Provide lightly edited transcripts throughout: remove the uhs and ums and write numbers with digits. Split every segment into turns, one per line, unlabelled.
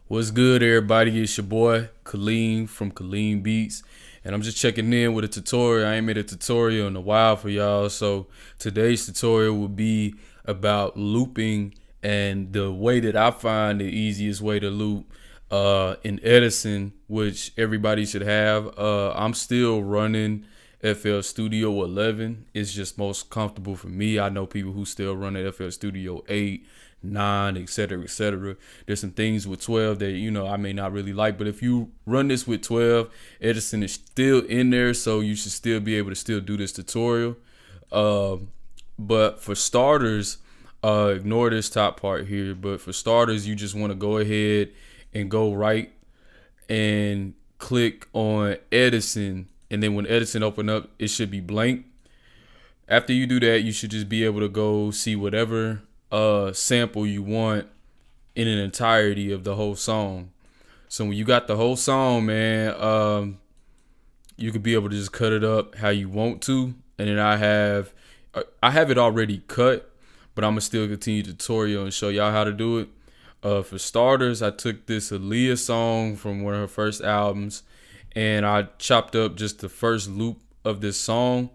What's good, everybody? It's your boy Kaleem from Kaleem Beats, and I'm just checking in with a tutorial. I ain't made a tutorial in a while for y'all, so today's tutorial will be about looping and the way that I find the easiest way to loop in Edison, which everybody should have. I'm still running FL Studio 11. It's just most comfortable for me. I know people who still run at FL Studio 8, 9, etc., etc. There's some things with 12 that I may not really like, but if you run this with 12, Edison is still in there, so you should still be able to still do this tutorial. But for starters, ignore this top part here. But for starters, you just want to go ahead and go right and click on Edison, and then when Edison open up, it should be blank. After you do that, you should just be able to go see whatever sample you want in an entirety of the whole song. So when you got the whole song, man, you could be able to just cut it up how you want to. And then I have it already cut, but I'm gonna still continue the tutorial and show y'all how to do it. For starters, I took this Aaliyah song from one of her first albums, and I chopped up just the first loop of this song,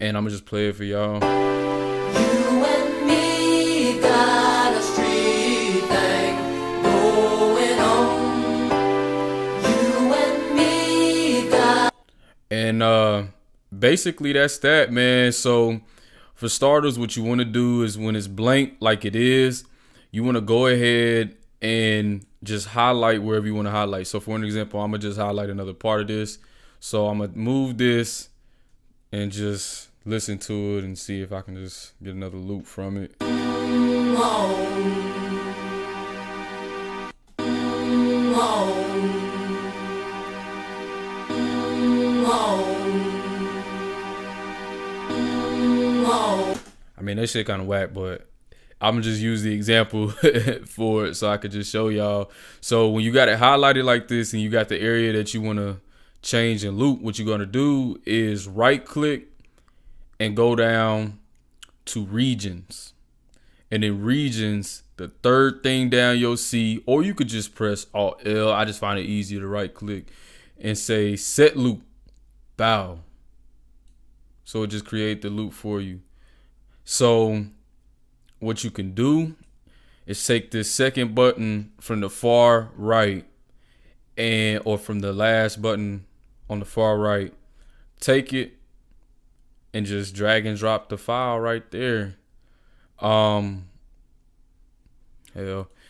and I'm gonna just play it for y'all. And basically that's that, man. So for starters, what you want to do is when it's blank like it is, you want to go ahead and just highlight wherever you want to highlight. So for an example, I'm gonna just highlight another part of this. So I'm gonna move this and just listen to it and see if I can just get another loop from it. I mean, that shit kind of whack, but I'm gonna just use the example for it so I could just show y'all. So when you got it highlighted like this and you got the area that you want to change and loop, what you're gonna do is right click and go down to regions, and in regions, the third thing down you'll see, or you could just press Alt L. I just find it easier to right click and say set loop bow. So it just create the loop for you. So what you can do is take this second button from the far right, or from the last button on the far right, take it and just drag and drop the file right there. Hell,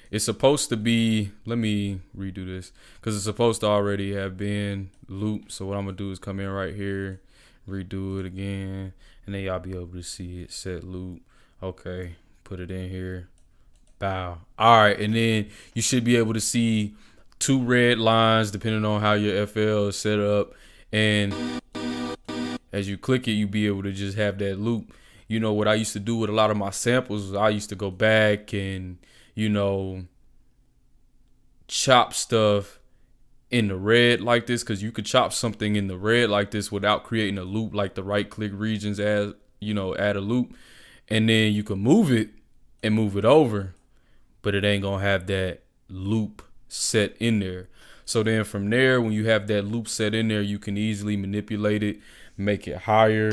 it's supposed to be, let me redo this because it's supposed to already have been looped. So what I'm gonna do is come in right here, redo it again, and then y'all be able to see it. Set loop. Okay, put it in here. Bow. All right, and then you should be able to see two red lines depending on how your FL is set up, and as you click it, you be able to just have that loop. You know what I used to do with a lot of my samples, I used to go back and chop stuff in the red like this, because you could chop something in the red like this without creating a loop, like the right click regions, as add a loop, and then you can move it and move it over, but it ain't gonna have that loop set in there. So then from there, when you have that loop set in there, you can easily manipulate it, make it higher,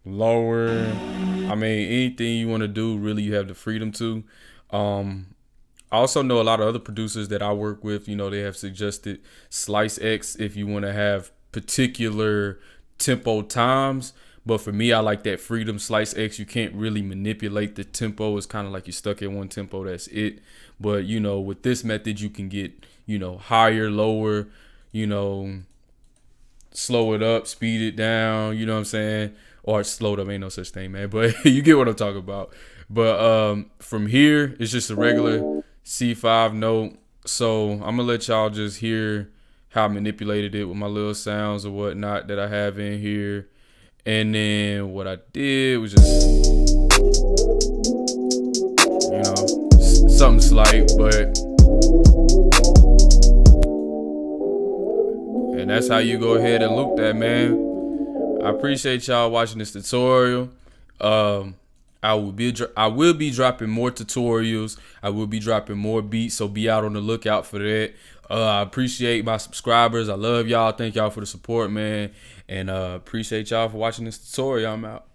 lower. I mean, anything you want to do, really, you have the freedom to. I also know a lot of other producers that I work with, they have suggested slice X if you want to have particular tempo times. But for me, I like that freedom. Slice X, you can't really manipulate the tempo. It's kind of like you're stuck at one tempo, that's it. But, with this method, you can get, higher, lower, slow it up, speed it down, you know what I'm saying? Or slow it up, ain't no such thing, man. But you get what I'm talking about. But from here, it's just a regular C5 note. So I'm gonna let y'all just hear how I manipulated it with my little sounds or whatnot that I have in here. And then what I did was just, something slight, but, and that's how you go ahead and loop that, man. I appreciate y'all watching this tutorial. I will be dropping more tutorials. I will be dropping more beats, so be out on the lookout for that. I appreciate my subscribers. I love y'all. Thank y'all for the support, man, and appreciate y'all for watching this tutorial. I'm out.